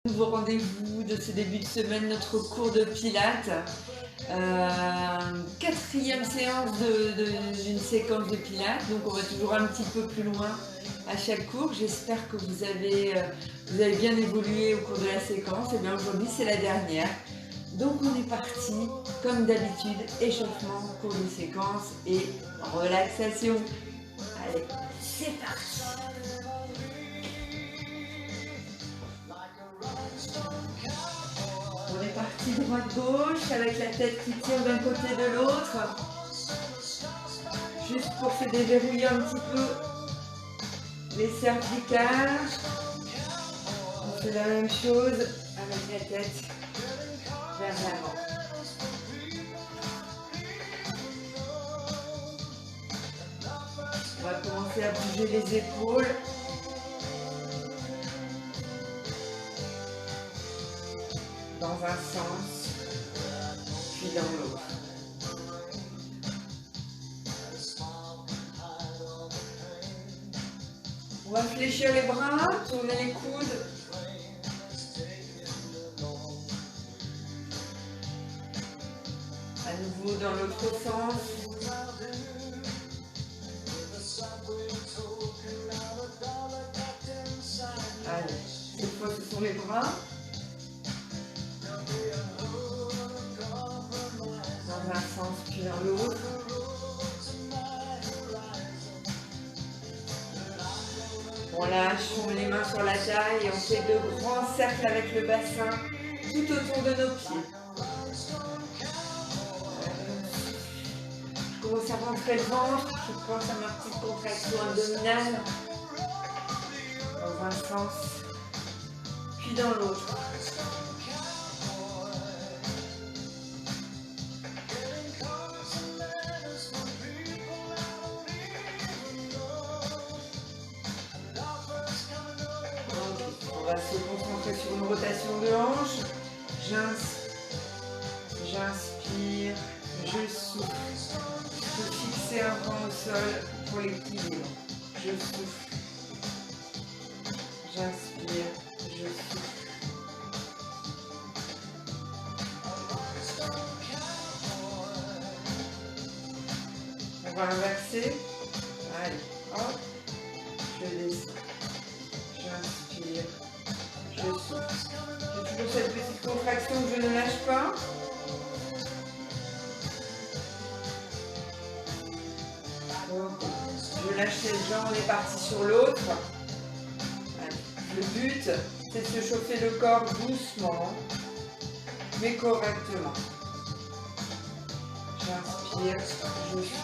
Nouveau rendez-vous de ce début de semaine, notre cours de pilates. Quatrième séance d'une séquence de pilates, donc on va toujours un petit peu plus loin à chaque cours. J'espère que vous avez bien évolué au cours de la séquence. Et bien aujourd'hui c'est la dernière. Donc on est parti, comme d'habitude, échauffement, cours de séquence et relaxation. Allez, c'est parti! On est parti droite-gauche avec la tête qui tire d'un côté de l'autre. Juste pour se déverrouiller un petit peu les cervicales. On fait la même chose avec la tête vers l'avant. On va commencer à bouger les épaules. Dans un sens, puis dans l'autre. On va fléchir les bras, tourner les coudes. À nouveau dans l'autre sens. Allez, cette fois ce sont les bras. Dans un sens puis dans l'autre. On lâche, on met les mains sur la taille et on fait de grands cercles avec le bassin tout autour de nos pieds. Je commence à rentrer le ventre, je pense à ma petite contraction abdominale. Dans un sens, puis dans l'autre. On va se concentrer sur une rotation de hanche. J'inspire, je souffle. Je peux fixer un vent au sol pour l'équilibre. Je souffle. J'inspire, je souffle. On va inverser. Allez, hop. Je descends. J'inspire. Je souffle. J'ai toujours cette petite contraction que je ne lâche pas. Je lâche cette jambe, on est parti sur l'autre. Le but, c'est de se chauffer le corps doucement, mais correctement. J'inspire, je souffle.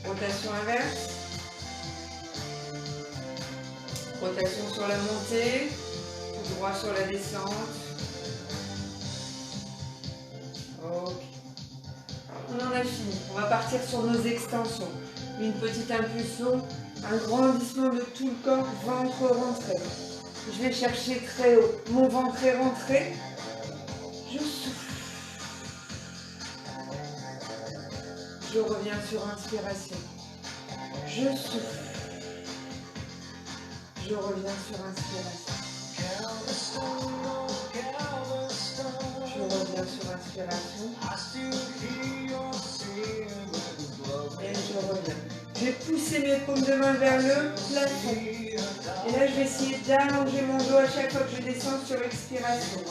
Rotation inverse. Rotation sur la montée, tout droit sur la descente. Ok. On en a fini. On va partir sur nos extensions. Une petite impulsion, un grandissement de tout le corps, ventre rentré. Je vais chercher très haut. Mon ventre est rentré. Je souffle. Je reviens sur inspiration. Je souffle. Je reviens sur inspiration. Je reviens sur inspiration. Et je reviens. Je vais pousser mes paumes de main vers le plafond. Et là, je vais essayer d'allonger mon dos à chaque fois que je descends sur expiration.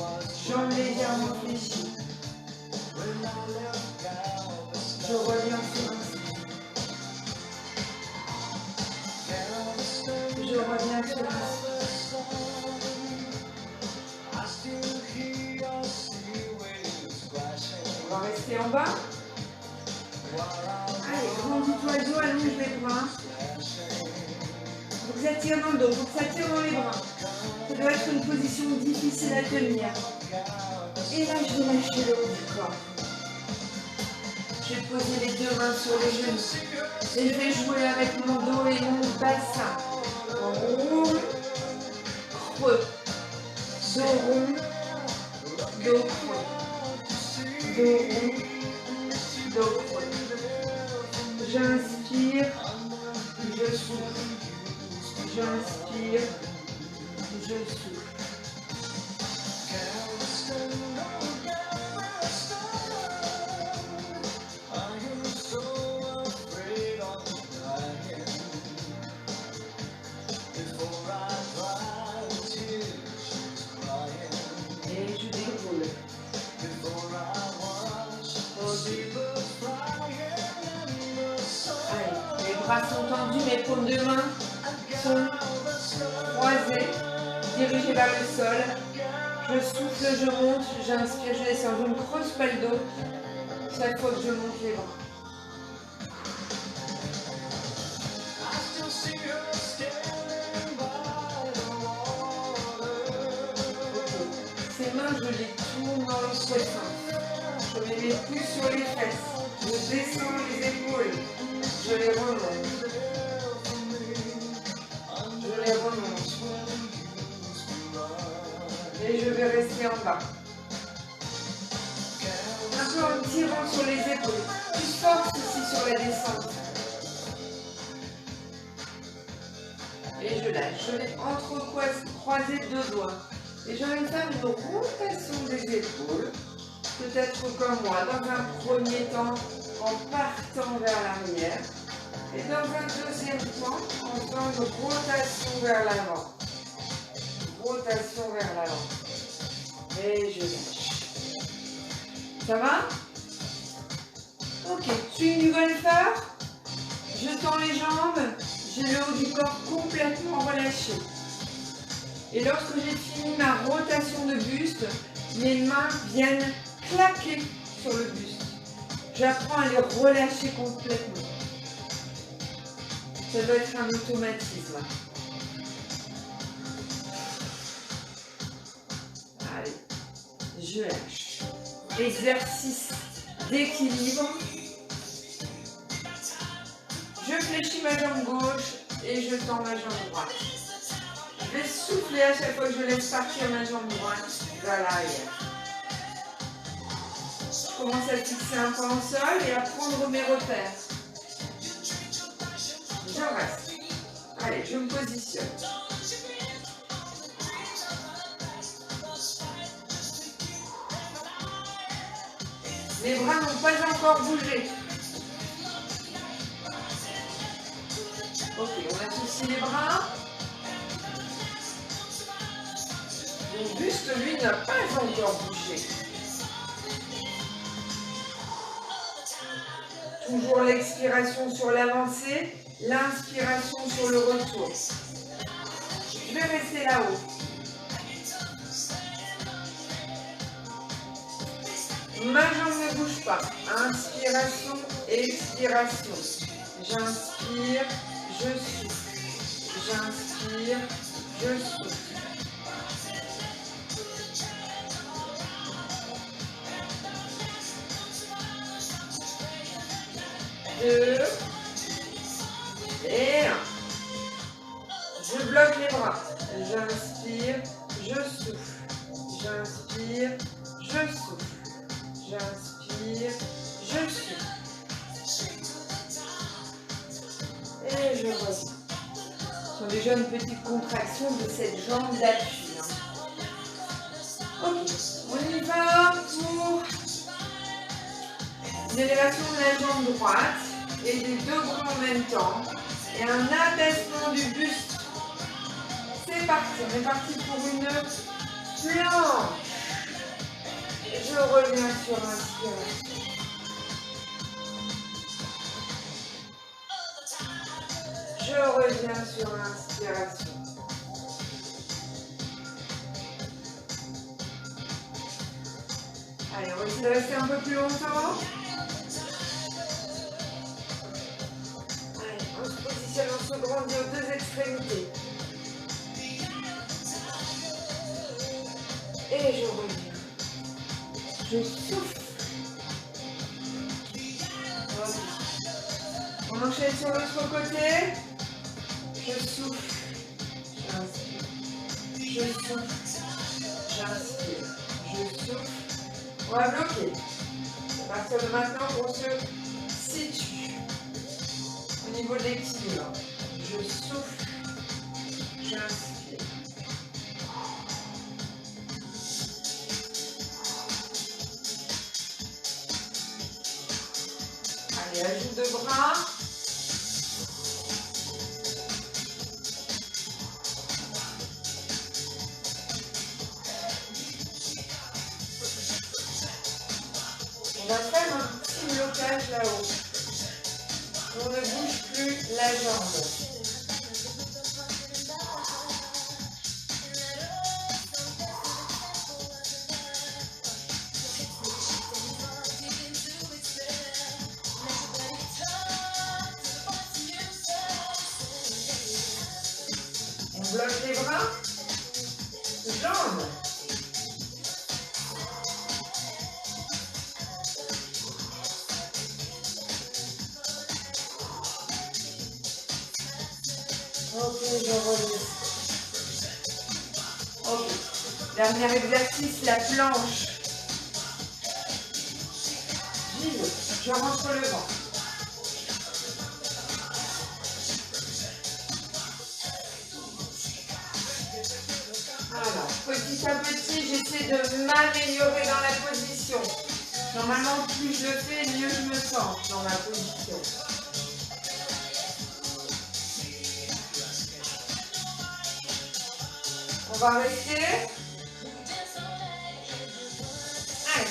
Jambes légèrement fléchies. Je reviens sur inspiration. Je reviens sur l'inspiration. On va rester en bas. Allez, grandis-toi le dos, allonge les bras. Faut que ça tire dans le dos, faut que ça tire dans les bras. Ça doit être une position difficile à tenir. Et là, je vais lâcher le haut du corps. Je vais poser les deux mains sur les genoux. Et je vais jouer avec mon dos et mon bassin. Rond, creux, dos rond, dos creux, dos rond, Donc, j'inspire, je souffle. J'inspire, je souffle. Et je déroule. Allez, les bras sont tendus, mes paumes de main sont croisées, dirigées vers le sol. Je souffle, je monte, j'inspire, je descends. Je ne creuse pas le dos chaque fois que je monte les bras. Ces mains, je les tourne dans l'autre sens. Je mets mes pouces sur les fesses. Je descends les épaules. Je les remonte. Je les remonte. Et je vais rester en bas. Un peu en tirant sur les épaules. Plus force aussi sur la descente. Et je lâche. Je vais entrecroiser deux doigts. Et je vais faire une rotation des épaules. Peut-être comme moi, dans un premier temps, en partant vers l'arrière. Et dans un deuxième temps, en faisant une rotation vers l'avant. Rotation vers l'avant. Et je lâche. Ça va? Ok, swing du golfeur. Je tends les jambes. J'ai le haut du corps complètement relâché. Et lorsque j'ai fini ma rotation de buste, mes mains viennent claquer sur le buste. J'apprends à les relâcher complètement. Ça doit être un automatisme. Allez, je lâche. Exercice d'équilibre. Je fléchis ma jambe gauche et je tends ma jambe droite. Je vais souffler à chaque fois que je laisse partir ma jambe droite vers l'arrière. Je commence à fixer un peu en sol et à prendre mes repères. Je reste. Allez, je me positionne. Mes bras n'ont pas encore bougé. Ok, on associe les bras. Mon buste, lui, n'a pas encore bougé. Toujours l'expiration sur l'avancée, l'inspiration sur le retour. Je vais rester là-haut. Ma jambe ne bouge pas. Inspiration, expiration. J'inspire, je souffle. J'inspire, je souffle. Deux et un. Je bloque les bras. J'inspire, je souffle. J'inspire, je souffle. J'inspire, je souffle. Et je reviens. Ce sont déjà une petite contraction de cette jambe d'appui. Ok, on y va pour une élévation de la jambe droite et des deux bras en même temps et un abaissement du buste. C'est parti, on est parti pour une planche. Je reviens sur l'inspiration. Je reviens sur l'inspiration. Allez, on va essayer de rester un peu plus longtemps. Allez, on se positionne, on se grandit aux deux extrémités. Et je reviens. Je souffle. Voilà. On enchaîne sur l'autre côté. Je souffle. J'inspire. Je souffle. J'inspire. Je souffle. On va bloquer. À partir de maintenant, on se situe au niveau de l'équilibre. Je souffle, j'inspire. Allez, ajout de bras. On va faire un petit blocage là-haut. On ne bouge plus la jambe. On bloque les bras, jambes. Ok, je relève. Ok. Dernier exercice, la planche. J'y vais. Je rentre le vent. Alors, petit à petit, j'essaie de m'améliorer dans la position. Normalement, plus je le fais, mieux je me sens dans ma position. On va rester. Allez.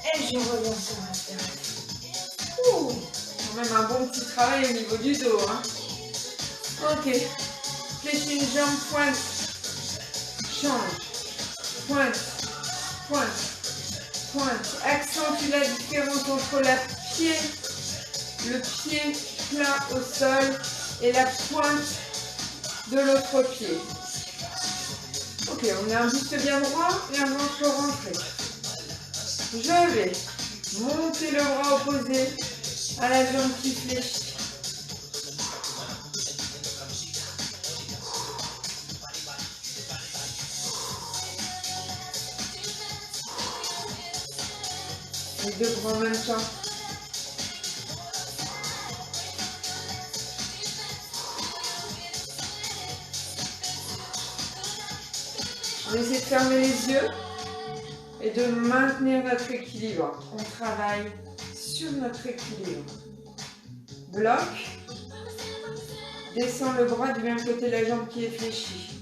Et je reviens sur ma terre. Ouh, quand même un bon petit travail au niveau du dos. Hein. Ok. Fléchis une jambe, pointe. Change. Pointe. Pointe. Pointe. Accentue la différence entre le pied plat au sol et la pointe de l'autre pied. Ok, on a un buste bien droit et un ventre rentré. Je vais monter le bras opposé à la jambe qui fléchit. Les deux bras en même temps. On essaie de fermer les yeux et de maintenir notre équilibre. On travaille sur notre équilibre. Bloc. Descends le bras du même côté de la jambe qui est fléchie.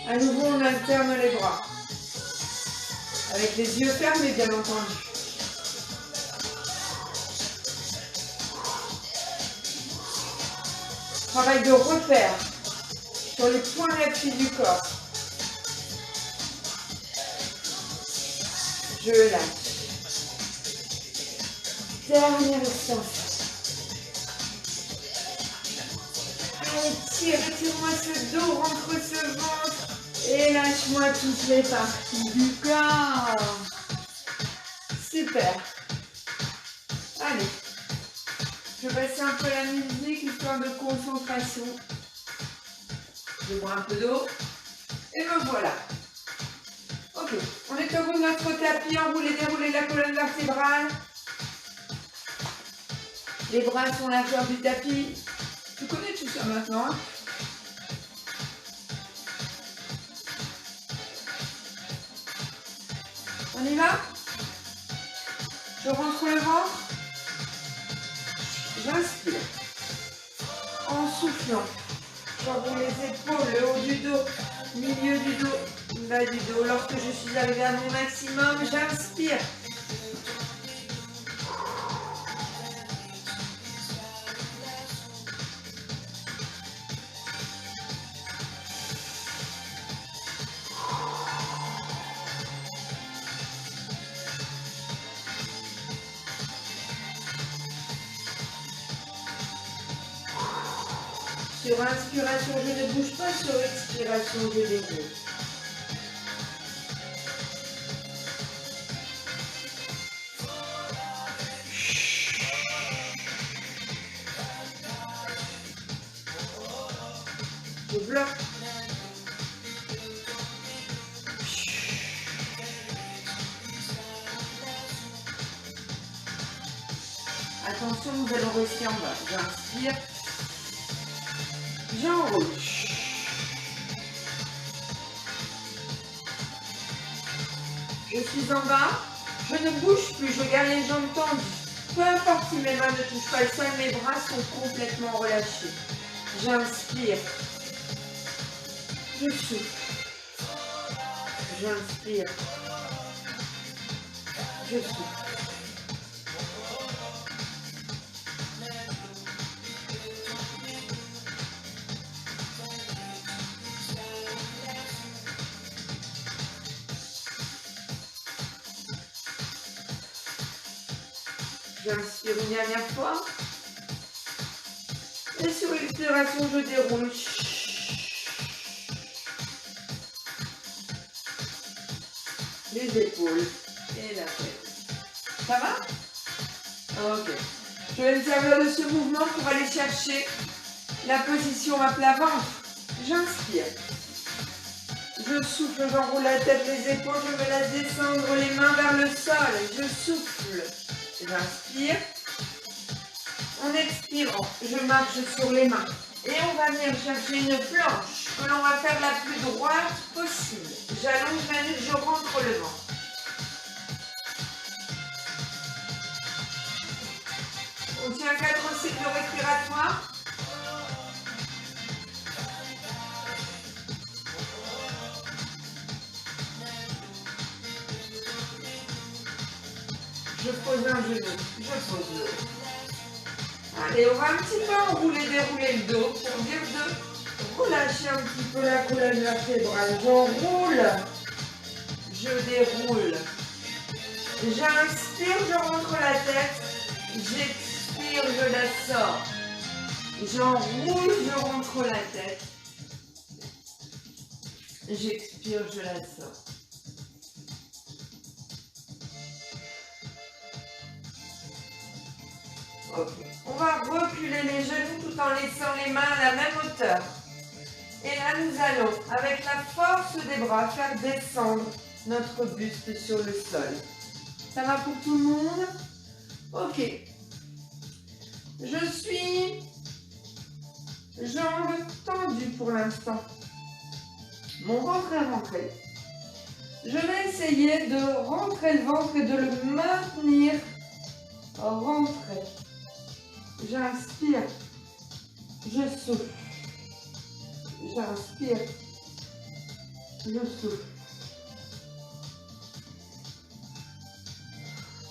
À nouveau, on alterne les bras. Avec les yeux fermés, bien entendu. Travail de repère sur les points d'appui du corps. Je lâche. Dernière extension. Allez, tire-moi ce dos, rentre ce ventre. Et lâche-moi toutes les parties du corps. Super. Allez. Je vais passer un peu la musique, histoire de concentration. Je bois un peu d'eau. Et me voilà. Ok, on est au bout de notre tapis, enroulé, déroulé la colonne vertébrale. Les bras sont la fleur du tapis. Tu connais tout ça maintenant, hein? On y va? Je rentre le ventre. J'inspire. En soufflant. J'enroule les épaules, le haut du dos, milieu du dos, bas du dos. Lorsque je suis arrivée à mon maximum, j'inspire. Sur inspiration, je ne bouge pas. Sur expiration, je déroule. Je bloque. attention, nous allons rester en bas. J'inspire. J'enroule. Je suis en bas. Je ne bouge plus. Je garde les jambes tendues. Peu importe si mes mains ne touchent pas le sol, mes bras sont complètement relâchés. J'inspire. Je souffle. J'inspire. Je souffle. J'inspire une dernière fois. Et sur l'expiration, je déroule. Les épaules et la tête. Ça va? Ok. Je vais me servir de ce mouvement pour aller chercher la position à plat ventre. J'inspire. Je souffle, j'enroule la tête, les épaules, je me laisse descendre les mains vers le sol. Je souffle. J'inspire. En expirant, je marche sur les mains. Et on va venir chercher une planche que l'on va faire la plus droite possible. J'allonge ma nuque, je rentre le ventre. On tient 4 cycles respiratoires. Je pose un genou, je pose l'autre. Allez, on va un petit peu enrouler, dérouler le dos pour dire de relâcher un petit peu la colonne vertébrale. J'enroule, je déroule. J'inspire, je rentre la tête. J'expire, je la sors. J'enroule, je rentre la tête. J'expire, je la sors. Ok. On va reculer les genoux tout en laissant les mains à la même hauteur. Et là, nous allons, avec la force des bras, faire descendre notre buste sur le sol. Ça va pour tout le monde? Ok. Je suis jambes tendues pour l'instant. Mon ventre est rentré. Je vais essayer de rentrer le ventre et de le maintenir rentré. J'inspire, je souffle. J'inspire, je souffle.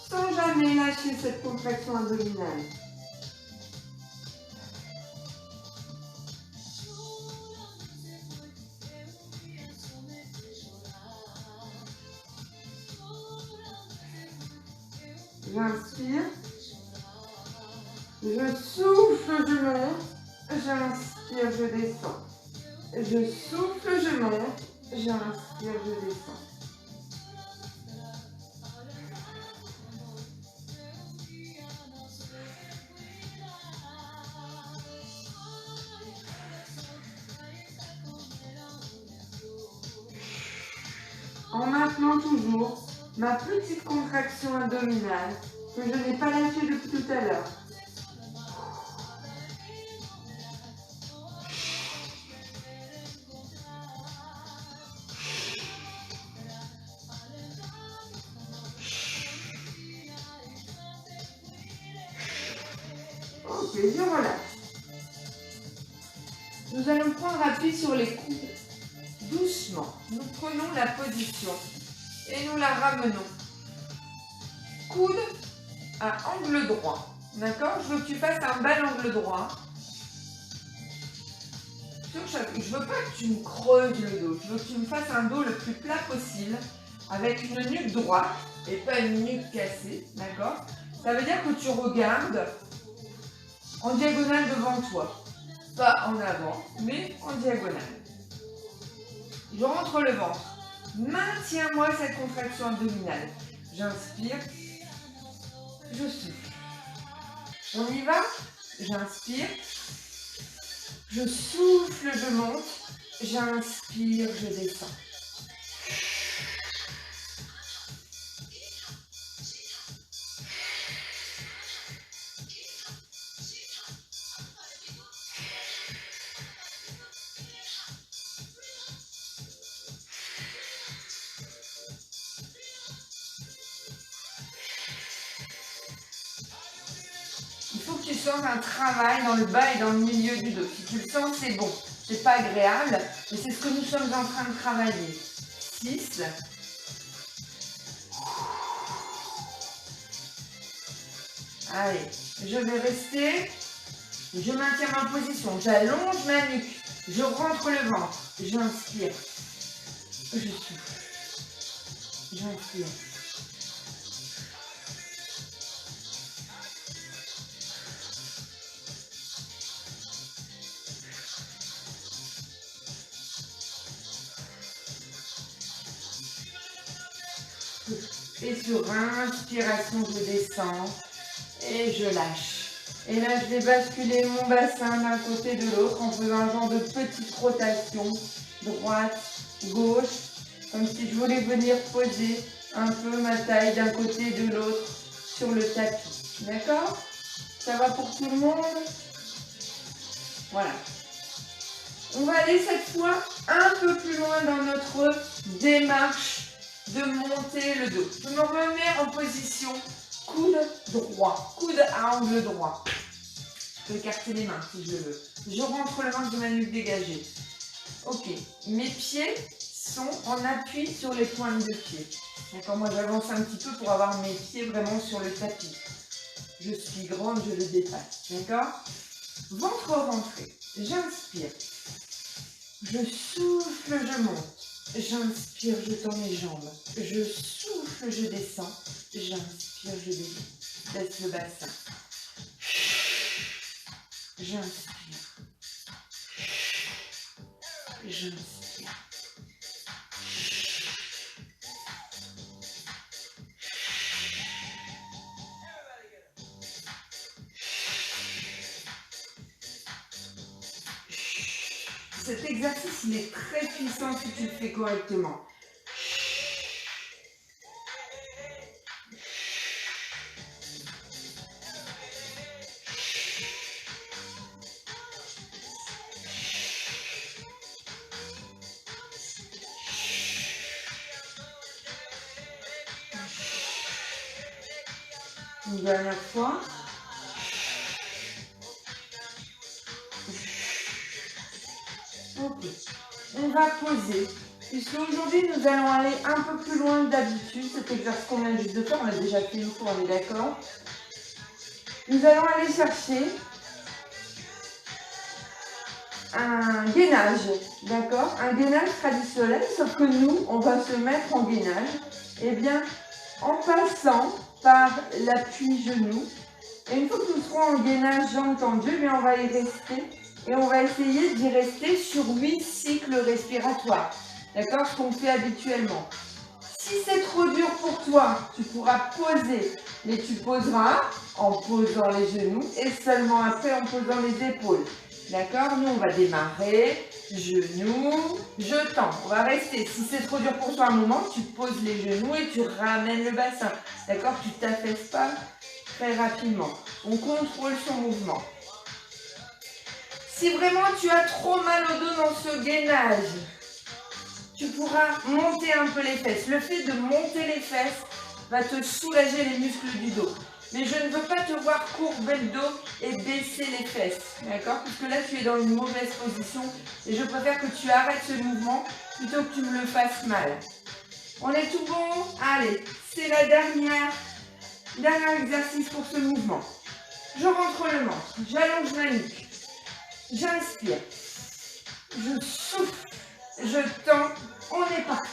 Sans jamais lâcher cette contraction abdominale. J'inspire. Je souffle, je monte. J'inspire, je descends. Je souffle, je monte. J'inspire, je descends. En maintenant toujours ma petite contraction abdominale que je n'ai pas lâchée depuis tout à l'heure. Ok, je relâche. Nous allons prendre appui sur les coudes. Doucement, nous prenons la position et nous la ramenons. Coude à angle droit. D'accord? Je veux que tu fasses un bel angle droit. Sur chaque... Je veux pas que tu me creuses le dos. Je veux que tu me fasses un dos le plus plat possible avec une nuque droite et pas une nuque cassée. D'accord? Ça veut dire que tu regardes en diagonale devant toi. Pas en avant, mais en diagonale. Je rentre le ventre. Maintiens-moi cette contraction abdominale. J'inspire. Je souffle. On y va? J'inspire. Je souffle, je monte. J'inspire, je descends. sens un travail dans le bas et dans le milieu du dos. Si tu le sens, c'est bon. C'est pas agréable, mais c'est ce que nous sommes en train de travailler. 6. Allez, je vais rester. Je maintiens ma position. J'allonge ma nuque. Je rentre le ventre. J'inspire. Je souffle. J'inspire. Et sur inspiration, je descends et je lâche. Et là, je vais basculer mon bassin d'un côté de l'autre en faisant un genre de petite rotation, droite, gauche, comme si je voulais venir poser un peu ma taille d'un côté et de l'autre sur le tapis. D'accord? Ça va pour tout le monde? Voilà. On va aller cette fois un peu plus loin dans notre démarche de monter le dos. Je me remets en position coude droit, coude à angle droit. Je peux écarter les mains si je le veux. Je rentre le ventre de ma nuque dégagée. Ok, mes pieds sont en appui sur les pointes de pied. D'accord, moi j'avance un petit peu pour avoir mes pieds vraiment sur le tapis. Je suis grande, je le dépasse. D'accord? Ventre rentré. J'inspire. Je souffle, je monte. J'inspire, je tends mes jambes. Je souffle, je descends. J'inspire, je baisse le bassin. J'inspire. J'inspire. Cet exercice, il est très puissant si tu le fais correctement. Une dernière fois. Ok. On va poser. Puisque aujourd'hui, nous allons aller un peu plus loin que d'habitude. Cet exercice qu'on vient juste de faire, on l'a déjà fait une fois, on est d'accord. Nous allons aller chercher un gainage, d'accord? Un gainage traditionnel, sauf que nous, on va se mettre en gainage. Eh bien, en passant par l'appui genou. Et une fois que nous serons en gainage jambes tendues, bien on va y rester. Et on va essayer d'y rester sur 8 cycles respiratoires. D'accord? Ce qu'on fait habituellement. Si c'est trop dur pour toi, tu pourras poser. Mais tu poseras en posant les genoux et seulement après en posant les épaules. D'accord? Nous, on va démarrer. Genoux, je tends. On va rester. Si c'est trop dur pour toi un moment, tu poses les genoux et tu ramènes le bassin. D'accord? Tu ne t'affaisses pas très rapidement. On contrôle son mouvement. Si vraiment tu as trop mal au dos dans ce gainage, tu pourras monter un peu les fesses. Le fait de monter les fesses va te soulager les muscles du dos. Mais je ne veux pas te voir courber le dos et baisser les fesses. D'accord? Puisque là, tu es dans une mauvaise position. Et je préfère que tu arrêtes ce mouvement plutôt que tu me le fasses mal. On est tout bon? Allez, c'est la dernier exercice pour ce mouvement. Je rentre le ventre. J'allonge ma nuque. J'inspire. Je souffle. Je tends. On est parti.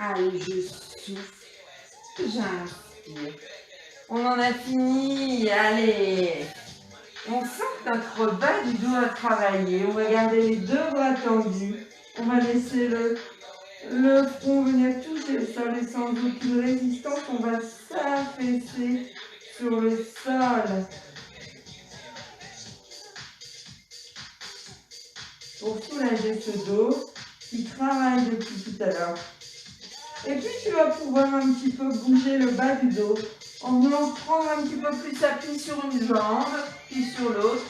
Allez, je souffle. J'inspire. On en a fini. Allez. On sent notre bas du dos à travailler. On va garder les deux bras tendus. On va laisser le front venir toucher le sol et sans aucune résistance, on va s'affaisser sur le sol. Pour soulager ce dos, qui travaille depuis tout à l'heure. Et puis tu vas pouvoir un petit peu bouger le bas du dos en voulant prendre un petit peu plus appui sur une jambe, puis sur l'autre.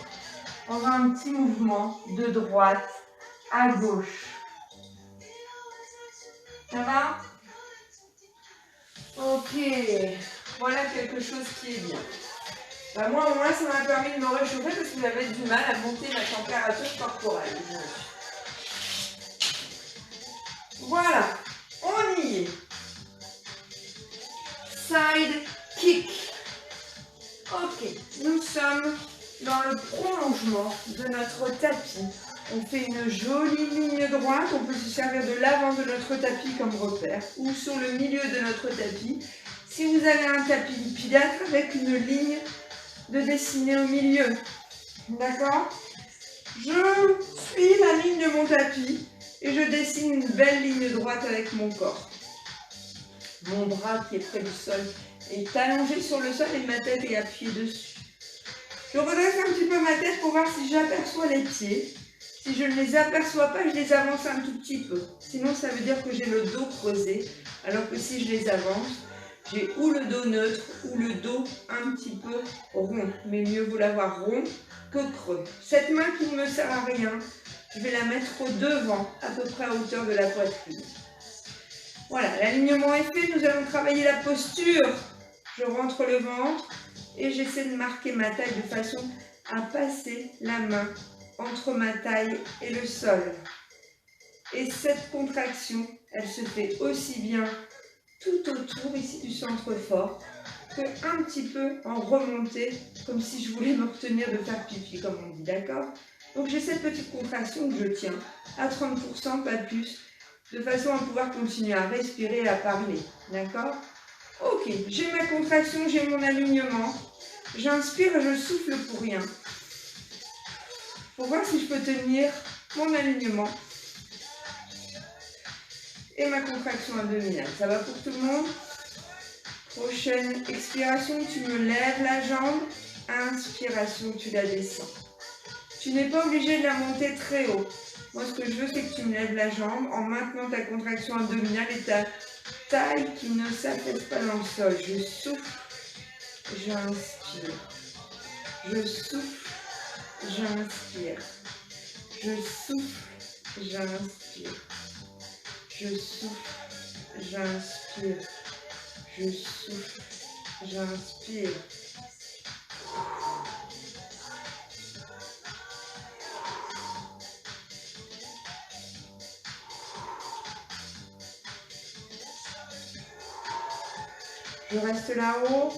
On va un petit mouvement de droite à gauche. Ça va? Ok, voilà quelque chose qui est bien. Bah moi au moins ça m'a permis de me réchauffer parce que j'avais du mal à monter ma température corporelle. Voilà, on y est. Side kick. Ok, nous sommes dans le prolongement de notre tapis. On fait une jolie ligne droite. On peut se servir de l'avant de notre tapis comme repère ou sur le milieu de notre tapis. Si vous avez un tapis pilates avec une ligne de dessiner au milieu. D'accord? Je suis la ligne de mon tapis et je dessine une belle ligne droite avec mon corps. Mon bras qui est près du sol est allongé sur le sol et ma tête est appuyée dessus. Je redresse un petit peu ma tête pour voir si j'aperçois les pieds. Si je ne les aperçois pas, je les avance un tout petit peu. Sinon, ça veut dire que j'ai le dos creusé. Alors que si je les avance, j'ai ou le dos neutre ou le dos un petit peu rond. Mais mieux vaut l'avoir rond que creux. Cette main qui ne me sert à rien, je vais la mettre devant, à peu près à hauteur de la poitrine. Voilà, l'alignement est fait. Nous allons travailler la posture. Je rentre le ventre et j'essaie de marquer ma taille de façon à passer la main entre ma taille et le sol. Et cette contraction, elle se fait aussi bien tout autour ici du centre fort que un petit peu en remontée, comme si je voulais me retenir de faire pipi, comme on dit, d'accord? Donc j'ai cette petite contraction que je tiens à 30%, pas plus, de façon à pouvoir continuer à respirer et à parler, d'accord? Ok, j'ai ma contraction, j'ai mon alignement. J'inspire et je souffle pour rien. Pour voir si je peux tenir mon alignement et ma contraction abdominale. Ça va pour tout le monde? Prochaine expiration, tu me lèves la jambe. Inspiration, tu la descends. Tu n'es pas obligé de la monter très haut. Moi, ce que je veux, c'est que tu me lèves la jambe en maintenant ta contraction abdominale et ta taille qui ne s'affaisse pas dans le sol. Je souffle, j'inspire. Je souffle, j'inspire. Je souffle, j'inspire. Je souffle, j'inspire. Je souffle, j'inspire. Je reste là-haut.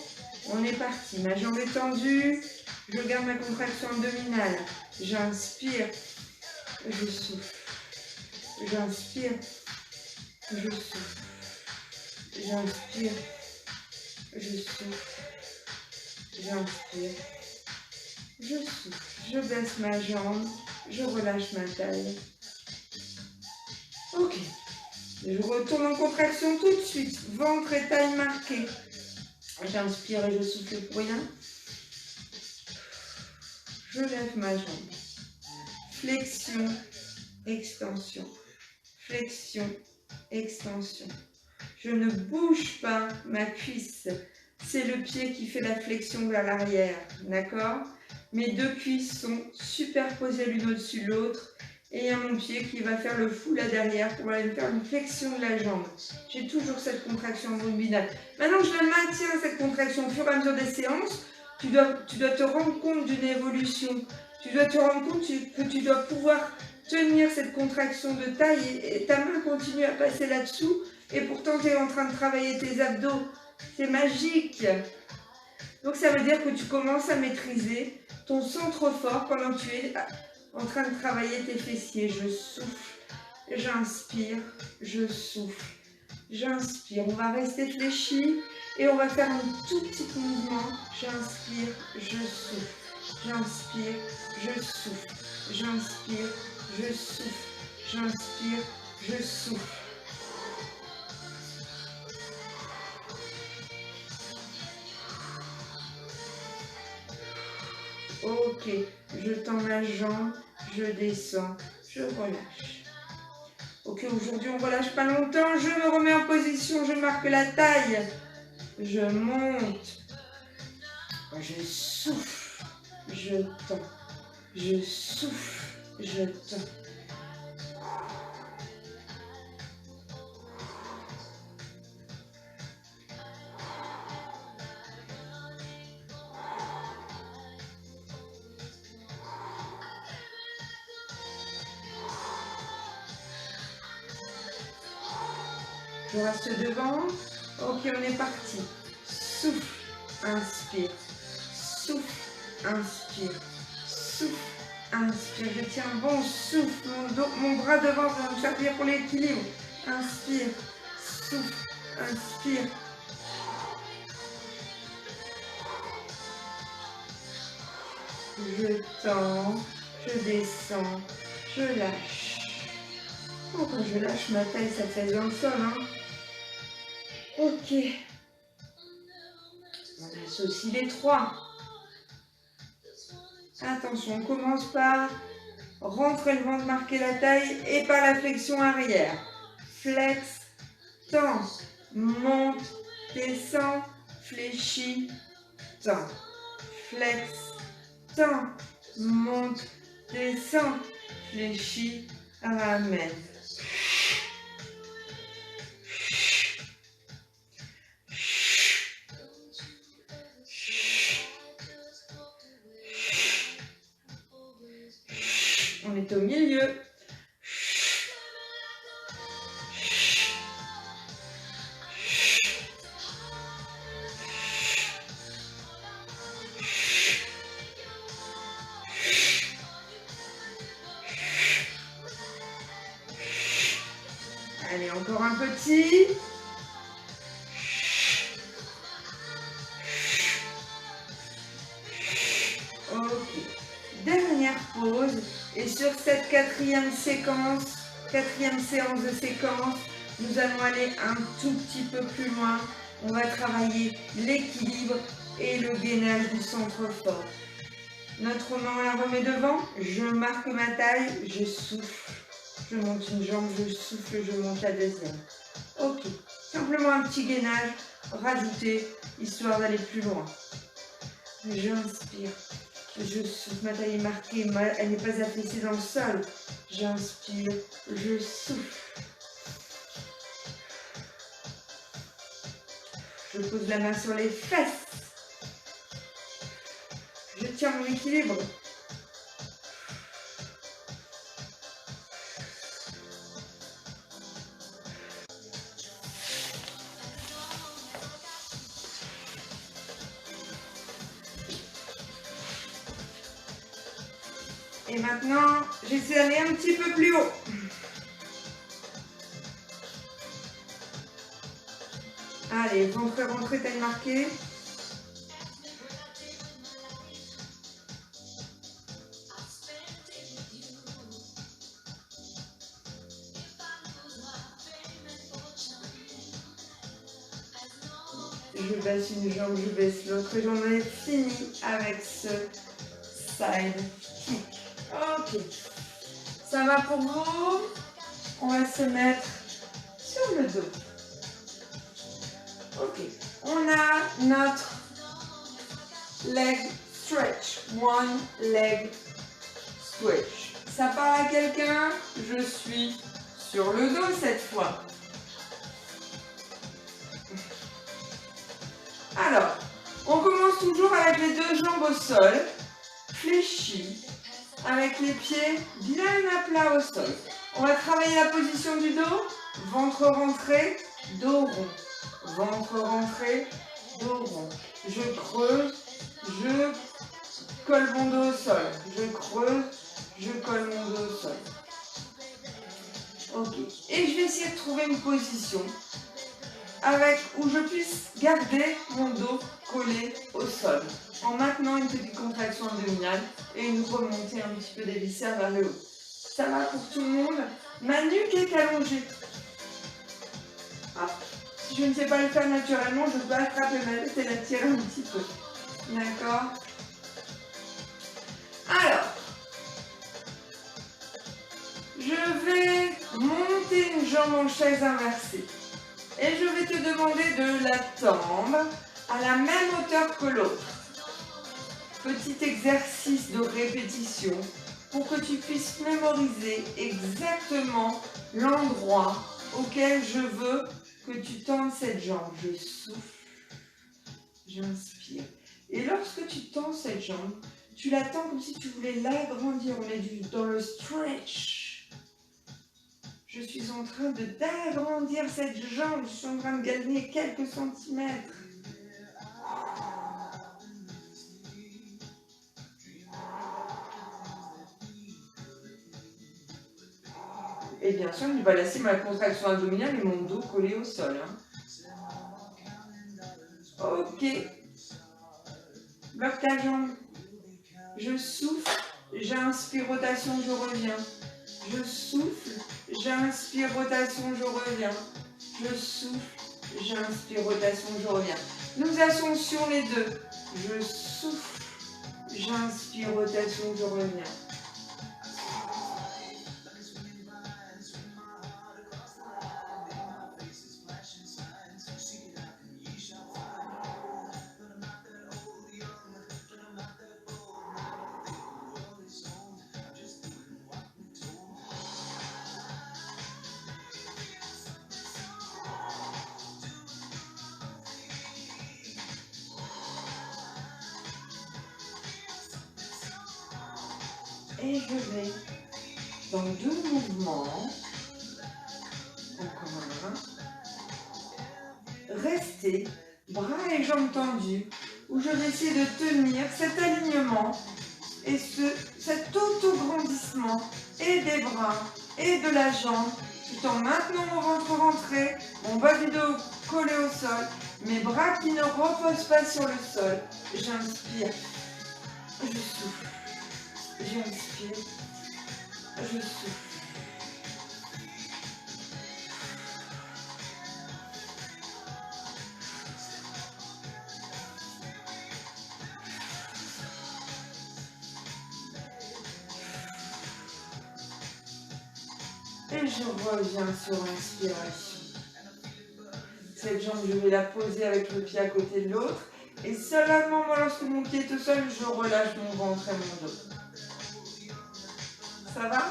On est parti. Ma jambe est tendue. Je garde ma contraction abdominale. J'inspire. Je souffle. J'inspire. Je souffle. J'inspire. Je souffle. J'inspire. Je souffle. Je baisse ma jambe. Je relâche ma taille. Ok. Je retourne en contraction tout de suite. Ventre et taille marqués. J'inspire et je souffle pour rien. Je lève ma jambe. Flexion, extension. Flexion, extension. Je ne bouge pas ma cuisse. C'est le pied qui fait la flexion vers l'arrière. D'accord? Mes deux cuisses sont superposées l'une au-dessus de l'autre. Et il y a mon pied qui va faire le fou là derrière pour aller faire une flexion de la jambe. J'ai toujours cette contraction abdominale. Maintenant, je la maintiens, cette contraction, au fur et à mesure des séances. Tu dois te rendre compte d'une évolution. Tu dois te rendre compte que tu dois pouvoir tenir cette contraction de taille et ta main continue à passer là-dessous. Et pourtant, tu es en train de travailler tes abdos. C'est magique. Donc, ça veut dire que tu commences à maîtriser ton centre fort pendant que tu es en train de travailler tes fessiers. Je souffle, j'inspire, je souffle, j'inspire. On va rester fléchi et on va faire un tout petit mouvement. J'inspire, je souffle, j'inspire, je souffle, j'inspire, je souffle, j'inspire, je souffle. Ok, je tends la jambe, je descends, je relâche. Ok, Ok, aujourd'hui on relâche pas longtemps. Je me remets en position, je marque la taille. Je monte. Je souffle. Je tends. Je souffle. Je tends. Je reste devant. Ok, on est parti. Souffle, inspire. Souffle, inspire. Souffle, inspire. Je tiens un bon souffle. Mon bras devant va me servir pour l'équilibre. Inspire, souffle, inspire. Je tends, je descends, je lâche. Oh, quand je lâche ma taille, ça fait dans le sol, hein. Ok. On associe les trois. Attention, on commence par rentrer le ventre, marquer la taille et par la flexion arrière. Flex, tend, monte, descend, fléchit, tend. Flex, tend, monte, descend, fléchit, ramène. On est au milieu. Allez, encore un petit. Ok. Dernière pause. Et sur cette quatrième séance de séquence, nous allons aller un tout petit peu plus loin. On va travailler l'équilibre et le gainage du centre fort. Notre main, on la remet devant. Je marque ma taille, je souffle. Je monte une jambe, je souffle, je monte la deuxième. Ok, simplement un petit gainage rajouté, histoire d'aller plus loin. J'inspire, je souffle, ma taille est marquée, elle n'est pas affaissée dans le sol. J'inspire, je souffle. Je pose la main sur les fesses. Je tiens mon équilibre. Et maintenant, j'essaie d'aller un petit peu plus haut. Allez, rentrez, taille marquée. Je baisse une jambe, je baisse l'autre. Et j'en ai fini avec ce side kick. Ok. Ça va pour vous? On va se mettre sur le dos. Ok. On a notre leg stretch. One leg stretch. Ça parle à quelqu'un? Je suis sur le dos cette fois. Alors, on commence toujours avec les deux jambes au sol, fléchies, avec les pieds bien à plat au sol. On va travailler la position du dos, ventre rentré, dos rond. Ventre rentré, dos rond. Je creuse, je colle mon dos au sol. Je creuse, je colle mon dos au sol. Ok. Et je vais essayer de trouver une position où je puisse garder mon dos collé au sol, en maintenant une petite contraction abdominale et une remontée un petit peu des viscères vers le haut. Ça va pour tout le monde. Ma nuque est allongée. Hop. Si je ne sais pas le faire naturellement, je peux attraper ma tête et la tirer un petit peu. D'accord? Alors, je vais monter une jambe en chaise inversée. Et je vais te demander de la tendre à la même hauteur que l'autre. Petit exercice de répétition pour que tu puisses mémoriser exactement l'endroit auquel je veux que tu tendes cette jambe. Je souffle, j'inspire. Et lorsque tu tends cette jambe, tu la tends comme si tu voulais l'agrandir. On est dans le stretch. Je suis en train d'agrandir cette jambe. Je suis en train de gagner quelques centimètres. Et bien sûr, je ne vais pas laisser ma contraction abdominale et mon dos collé au sol. Ok. Bloque ta jambe. Je souffle, j'inspire, rotation, je reviens. Je souffle, j'inspire, rotation, je reviens. Je souffle, j'inspire, rotation, je reviens. Nous ascensions les deux. Je souffle, j'inspire, rotation, je reviens. Et je vais dans deux mouvements, encore un, rester, bras et jambes tendus, où je vais essayer de tenir cet alignement et cet auto-grandissement et des bras et de la jambe, tout en maintenant mon ventre rentré, mon bas du dos collé au sol, mes bras qui ne reposent pas sur le sol. J'inspire, je souffle. J'inspire, je souffle. Et je reviens sur l'inspiration. Cette jambe, je vais la poser avec le pied à côté de l'autre. Et seulement lorsque mon pied est au sol, je relâche mon ventre et mon dos. Ça va?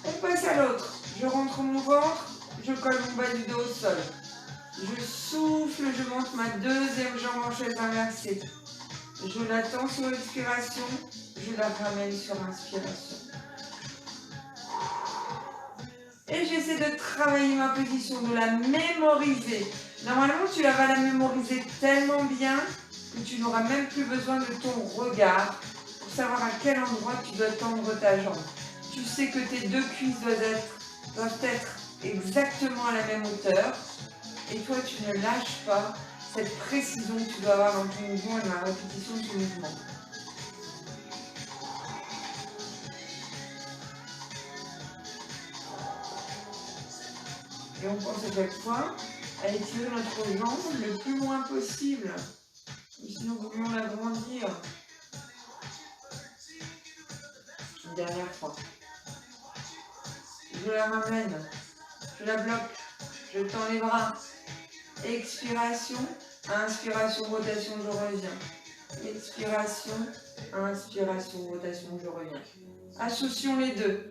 On passe à l'autre. Je rentre mon ventre, je colle mon bas du dos au sol. Je souffle, je monte ma deuxième jambe en chaise inversée. Je la tends sur expiration, je la ramène sur inspiration. Et j'essaie de travailler ma position, de la mémoriser. Normalement, tu vas la mémoriser tellement bien que tu n'auras même plus besoin de ton regard pour savoir à quel endroit tu dois tendre ta jambe. Tu sais que tes deux cuisses doivent être exactement à la même hauteur. Et toi, tu ne lâches pas cette précision que tu dois avoir dans ton mouvement et dans la répétition de ton mouvement. Et on pense à chaque fois à étirer notre jambe le plus loin possible. Sinon, nous voulions l'agrandir. Une dernière fois. Je la ramène. Je la bloque. Je tends les bras. Expiration. Inspiration, rotation, je reviens. Expiration. Inspiration, rotation, je reviens. Associons les deux.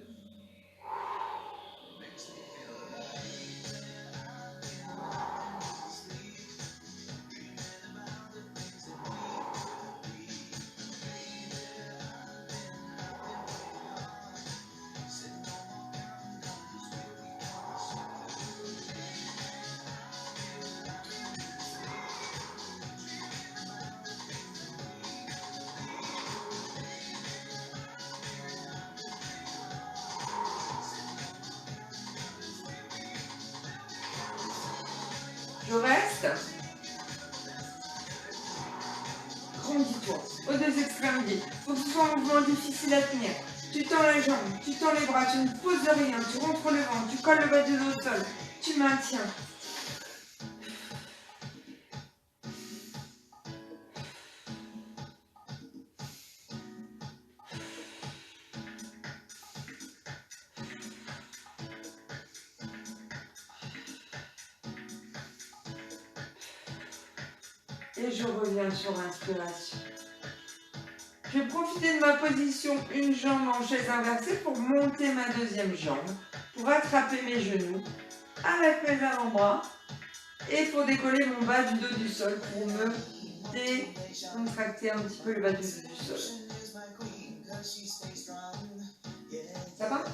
Je reste. Grandis-toi aux deux extrémités. Il faut que ce soit un mouvement difficile à tenir. Tu tends la jambe, tu tends les bras, tu ne poses rien, tu rentres le ventre, tu colles le bas du dos au sol, tu maintiens. Et je reviens sur inspiration. Je vais profiter de ma position, une jambe en chaise inversée pour monter ma deuxième jambe, pour attraper mes genoux avec mes avant-bras et pour décoller mon bas du dos du sol, pour me décontracter un petit peu le bas du dos du sol. Ça va?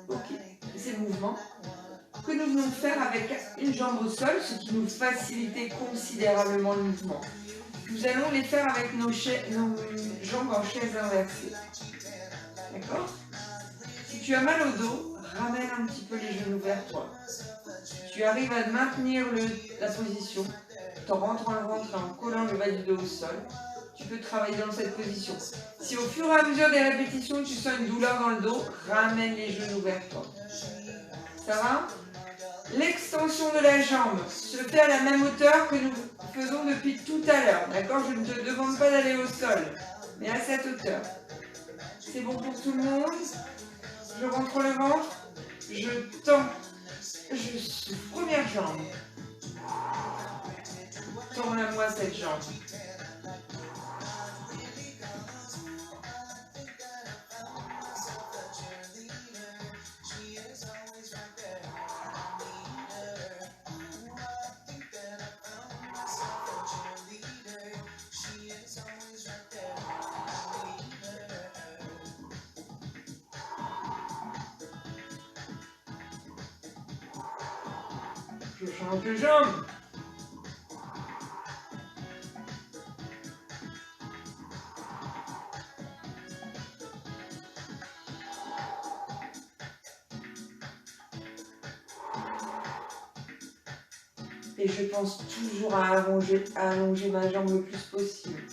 Ok. C'est le mouvement que nous venons faire avec une jambe au sol, ce qui nous facilite considérablement le mouvement. Nous allons les faire avec nos jambes en chaise inversée. D'accord? Si tu as mal au dos, ramène un petit peu les genoux vers toi. Si tu arrives à maintenir la position, en rentrant le ventre et en collant le bas du dos au sol, tu peux travailler dans cette position. Si au fur et à mesure des répétitions, tu sens une douleur dans le dos, ramène les genoux vers toi. Ça va? L'extension de la jambe se fait à la même hauteur que nous faisons depuis tout à l'heure. D'accord? Je ne te demande pas d'aller au sol, mais à cette hauteur. C'est bon pour tout le monde? Je rentre le ventre, je tends, je souffle. Première jambe. Tends-la-moi cette jambe. Je change de jambe. Et je pense toujours à allonger ma jambe le plus possible.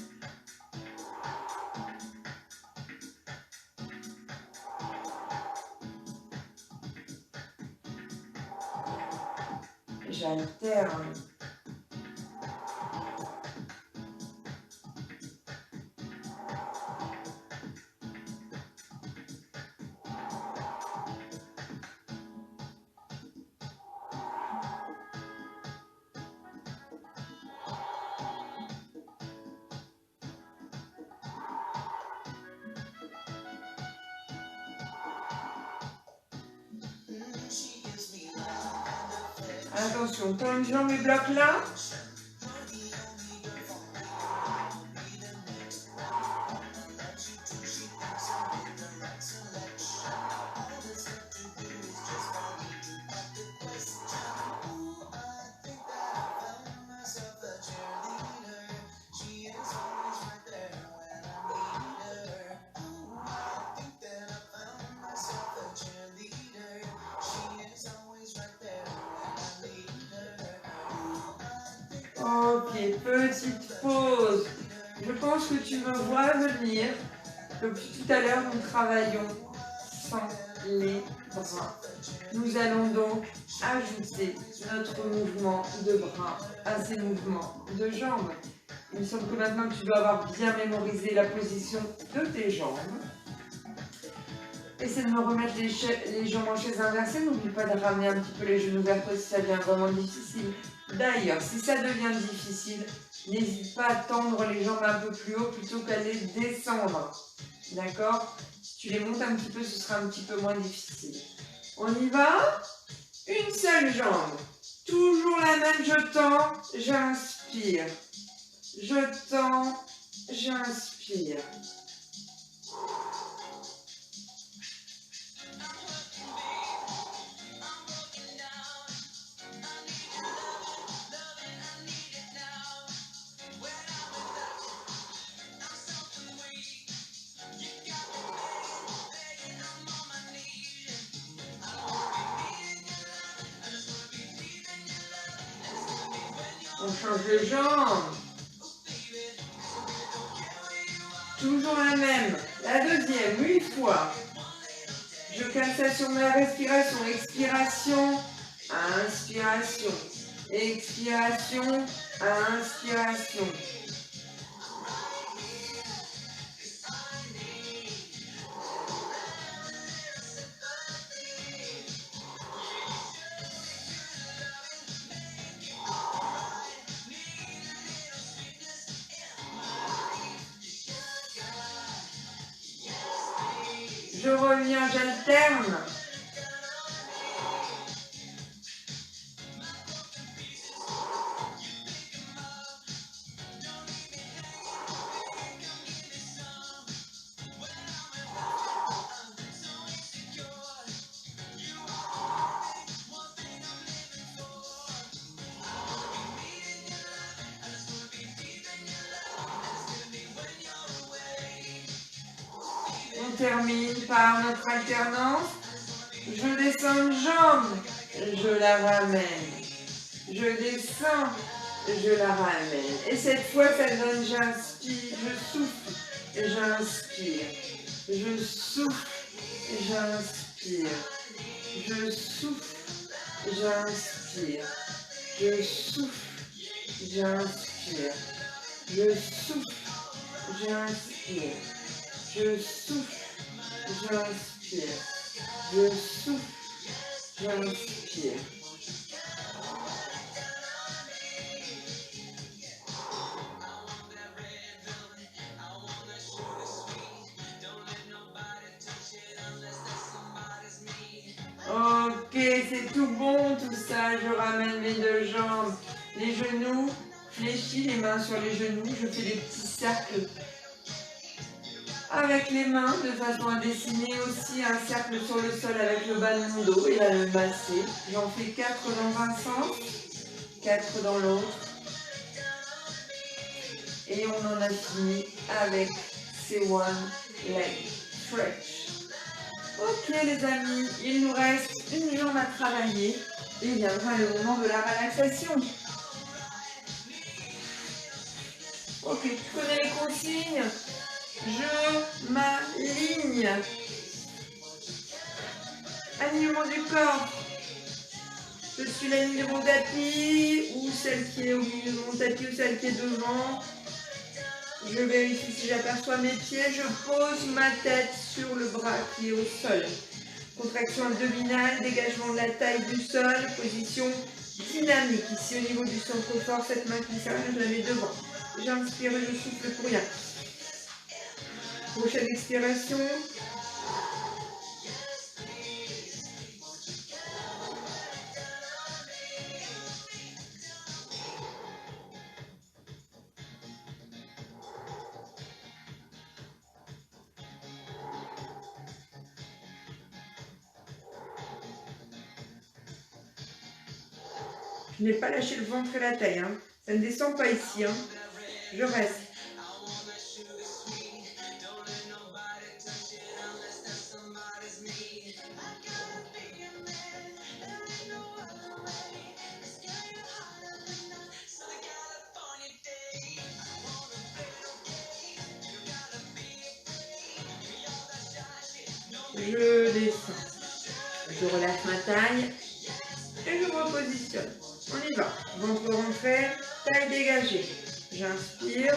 J'alterne. Attention, tends une jambe et bloque là. Ok, petite pause. Je pense que tu me vois venir. Depuis tout à l'heure, nous travaillons sans les bras. Nous allons donc ajouter notre mouvement de bras à ces mouvements de jambes. Il me semble que maintenant tu dois avoir bien mémorisé la position de tes jambes. Essaie de me remettre les jambes en chaise inversée. N'oublie pas de ramener un petit peu les genoux vers toi si ça devient vraiment difficile. D'ailleurs, si ça devient difficile, n'hésite pas à tendre les jambes un peu plus haut plutôt qu'à les descendre. D'accord? Si tu les montes un petit peu, ce sera un petit peu moins difficile. On y va? Une seule jambe. Toujours la même, je tends, j'inspire. Je tends, j'inspire. On change de jambe. Toujours la même. La deuxième, 8 fois. Je cale ça sur ma respiration. Expiration, inspiration. Expiration, inspiration. Je reviens, j'alterne. On termine par notre alternance. Je descends une jambe, je la ramène. Je descends, je la ramène. Et cette fois, ça donne, j'inspire, je souffle, et j'inspire. Je souffle, j'inspire. Je souffle, j'inspire. Je souffle, j'inspire. Je souffle, j'inspire. Je souffle, j'inspire. Je souffle, j'inspire. Ok, c'est tout bon tout ça. Je ramène mes deux jambes, les genoux fléchis, les mains sur les genoux. Je fais des petits cercles avec les mains de façon à dessiner aussi un cercle sur le sol avec le bas de mon dos et à le masser. J'en fais 4 dans un sens, 4 dans l'autre. Et on en a fini avec ces one leg stretch. Ok les amis, il nous reste une jambe à travailler et viendra le moment de la relaxation. Ok, tu connais les consignes. Je m'aligne. Alignement du corps. Je suis la ligne de mon tapis ou celle qui est au milieu de mon tapis ou celle qui est devant. Je vérifie si j'aperçois mes pieds. Je pose ma tête sur le bras qui est au sol. Contraction abdominale, dégagement de la taille du sol, position dynamique. Ici au niveau du centre fort, cette main qui serre, je la mets devant. J'inspire et je souffle pour rien. Prochaine expiration. Je n'ai pas lâché le ventre et la taille. Hein. Ça ne descend pas ici. Hein. Je reste. Je descends. Je relâche ma taille et je repositionne. On y va. Ventre rentré, taille dégagée. J'inspire.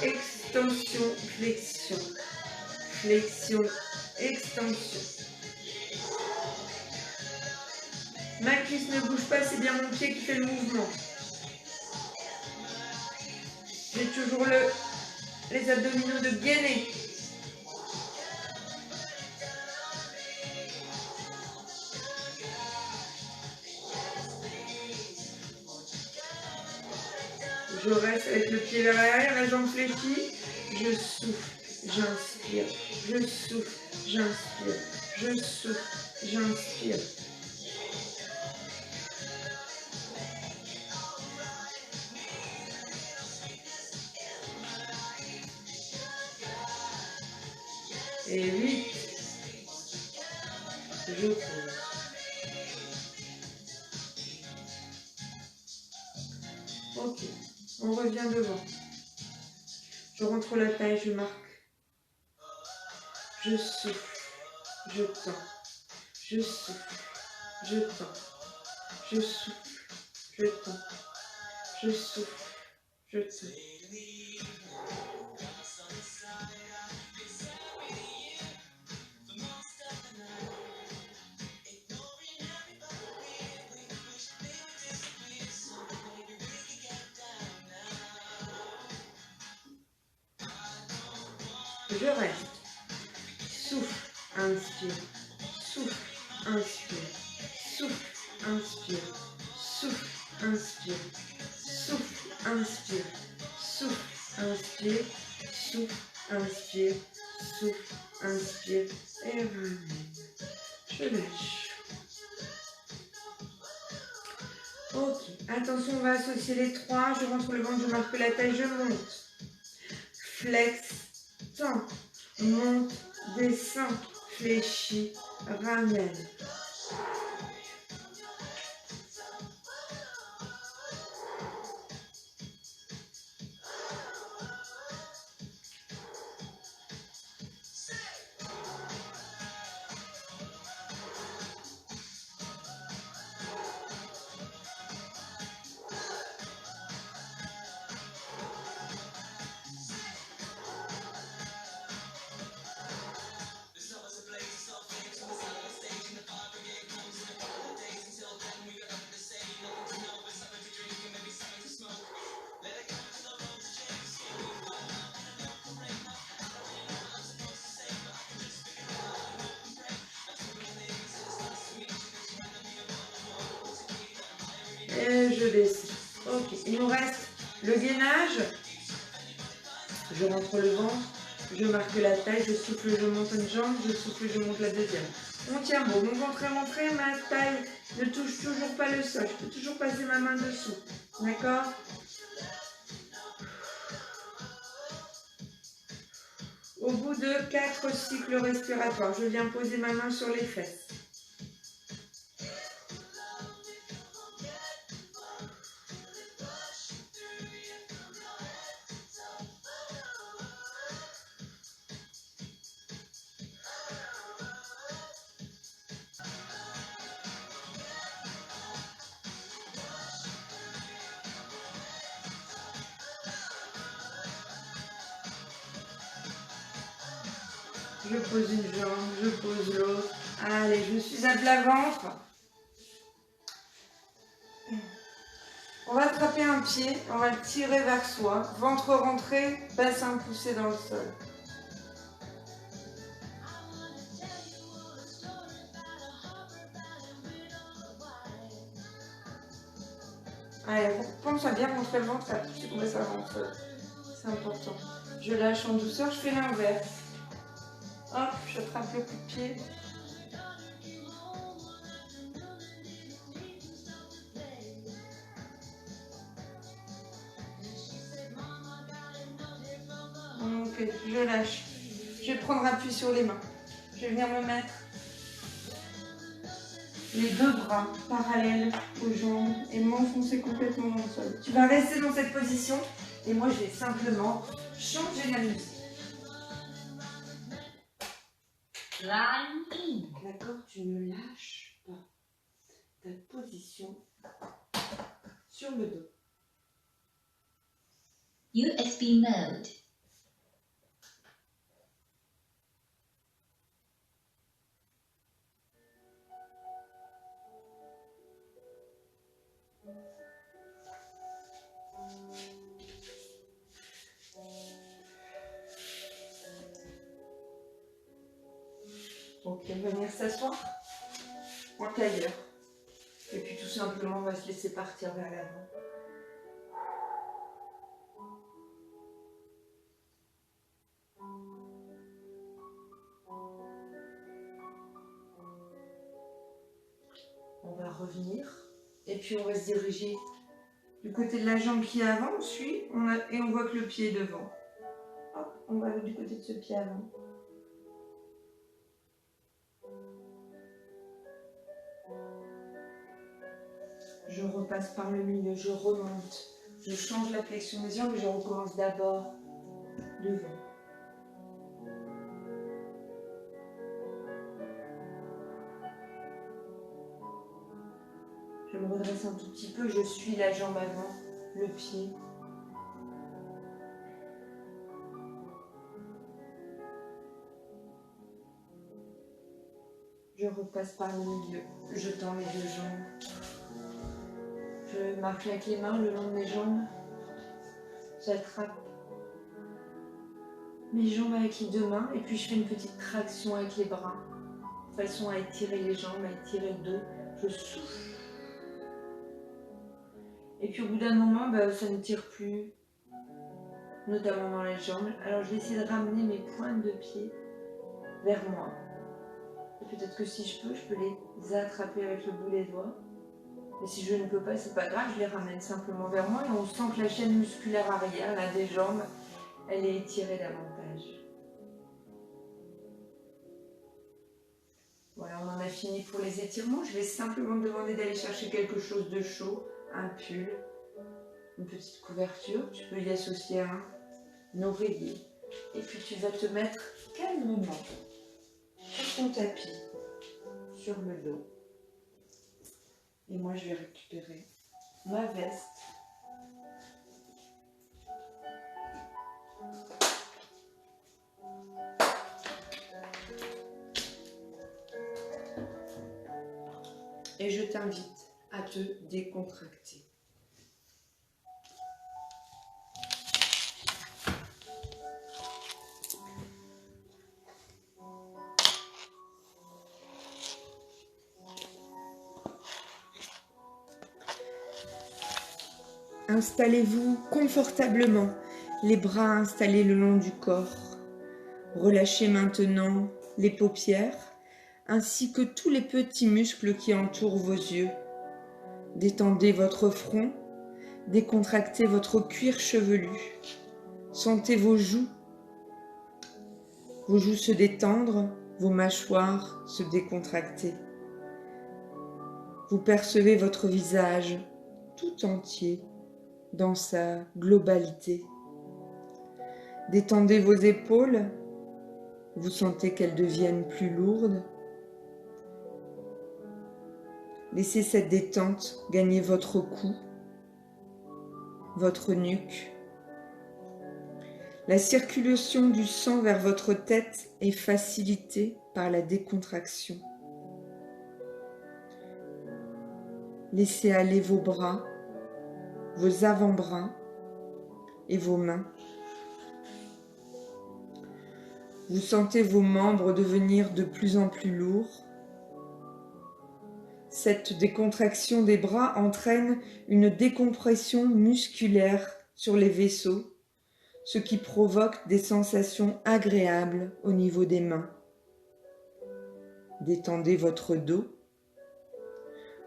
Extension, flexion. Flexion, extension. Ma cuisse ne bouge pas, c'est bien mon pied qui fait le mouvement. J'ai toujours les abdominaux de gainer. Je reste avec le pied vers l'arrière, la jambe fléchie. Je souffle, j'inspire. Je souffle, j'inspire. Je souffle, j'inspire. Et 8. Je pose. Ok. On revient devant. Je rentre la taille, je marque. Je souffle. Je tends. Je souffle. Je tends. Je souffle. Je tends. Je souffle. Je tends. Je reste. souffle, inspire, souffle, inspire, souffle, inspire, souffle, inspire, et revenez. Je lâche. Ok, attention, on va associer les trois. Je rentre le ventre, je marque la taille, je monte. Flex, tend, monte, descend, fléchis, ramène. Et je descends. Ok, il nous reste le gainage. Je rentre le ventre, je marque la taille, je souffle, je monte une jambe, je souffle, je monte la deuxième. On tient bon, mon ventre est rentré, ma taille ne touche toujours pas le sol. Je peux toujours passer ma main dessous. D'accord? Au bout de 4 cycles respiratoires, je viens poser ma main sur les fesses. Je pose une jambe, je pose l'autre. Allez, je suis à plat ventre. On va attraper un pied, on va le tirer vers soi. Ventre rentré, bassin poussé dans le sol. Allez, pense à bien montrer le ventre, à pousser comme ça dans le sol. C'est important. Je lâche en douceur, je fais l'inverse. Hop, j'attrape le coup de pied. Ok, je lâche. Je vais prendre appui sur les mains. Je vais venir me mettre les deux bras parallèles aux jambes et m'enfoncer complètement dans le sol. Tu vas rester dans cette position et moi je vais simplement changer la musique. D'accord, tu ne lâches pas ta position sur le dos. USB mode. Ok, on va venir s'asseoir en tailleur. Et puis tout simplement, on va se laisser partir vers l'avant. On va revenir. Et puis on va se diriger du côté de la jambe qui est avant, on suit, et on voit que le pied est devant. Hop, on va du côté de ce pied avant. Je repasse par le milieu, je remonte, je change la flexion des jambes et je recommence d'abord devant. Je me redresse un tout petit peu, je suis la jambe avant, le pied. Je repasse par le milieu, je tends mes deux jambes. Je marche avec les mains le long de mes jambes. J'attrape mes jambes avec les deux mains et puis je fais une petite traction avec les bras, de façon à étirer les jambes, à étirer le dos. Je souffle. Et puis au bout d'un moment, bah, ça ne tire plus, notamment dans les jambes. Alors je vais essayer de ramener mes pointes de pied vers moi. Et peut-être que si je peux les attraper avec le bout des doigts. Mais si je ne peux pas, c'est pas grave, je les ramène simplement vers moi et on sent que la chaîne musculaire arrière, là, des jambes, elle est étirée davantage. Voilà, on en a fini pour les étirements. Je vais simplement te demander d'aller chercher quelque chose de chaud, un pull, une petite couverture. Tu peux y associer un oreiller. Et puis tu vas te mettre calmement sur ton tapis, sur le dos. Et moi, je vais récupérer ma veste. Et je t'invite à te décontracter. Installez-vous confortablement, les bras installés le long du corps. Relâchez maintenant les paupières, ainsi que tous les petits muscles qui entourent vos yeux. Détendez votre front, décontractez votre cuir chevelu. Sentez vos joues se détendre, vos mâchoires se décontracter. Vous percevez votre visage tout entier dans sa globalité. Détendez vos épaules, vous sentez qu'elles deviennent plus lourdes. Laissez cette détente gagner votre cou, votre nuque. La circulation du sang vers votre tête est facilitée par la décontraction. Laissez aller vos bras, vos avant-bras et vos mains. Vous sentez vos membres devenir de plus en plus lourds. Cette décontraction des bras entraîne une décompression musculaire sur les vaisseaux, ce qui provoque des sensations agréables au niveau des mains. Détendez votre dos.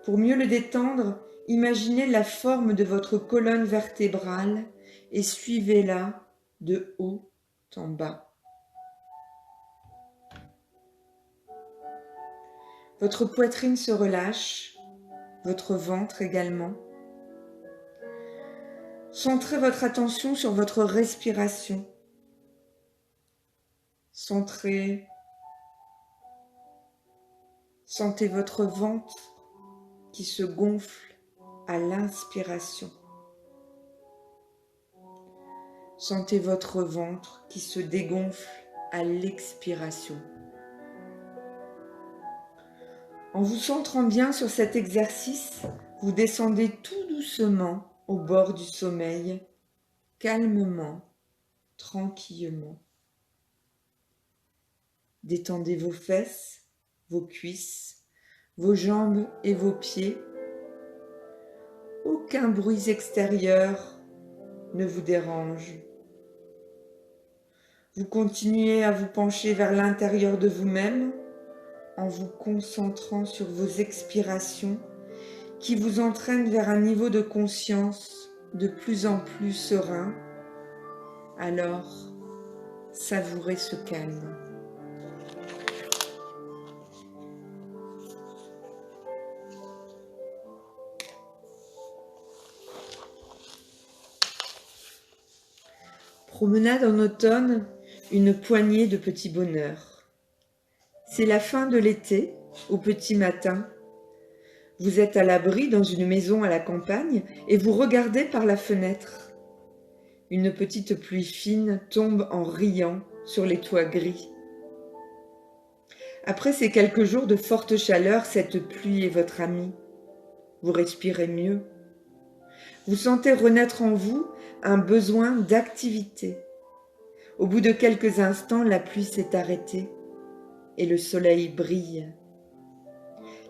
Pour mieux le détendre, imaginez la forme de votre colonne vertébrale et suivez-la de haut en bas. Votre poitrine se relâche, votre ventre également. Centrez votre attention sur votre respiration. Sentez votre ventre qui se gonfle à l'inspiration. Sentez votre ventre qui se dégonfle à l'expiration. En vous centrant bien sur cet exercice, vous descendez tout doucement au bord du sommeil, calmement, tranquillement. Détendez vos fesses, vos cuisses, vos jambes et vos pieds. Aucun bruit extérieur ne vous dérange. Vous continuez à vous pencher vers l'intérieur de vous-même en vous concentrant sur vos expirations qui vous entraînent vers un niveau de conscience de plus en plus serein. Alors, savourez ce calme. Promenade en automne, une poignée de petits bonheurs. C'est la fin de l'été, au petit matin. Vous êtes à l'abri dans une maison à la campagne et vous regardez par la fenêtre. Une petite pluie fine tombe en riant sur les toits gris. Après ces quelques jours de forte chaleur, cette pluie est votre amie. Vous respirez mieux. Vous sentez renaître en vous un besoin d'activité. Au bout de quelques instants, la pluie s'est arrêtée et le soleil brille.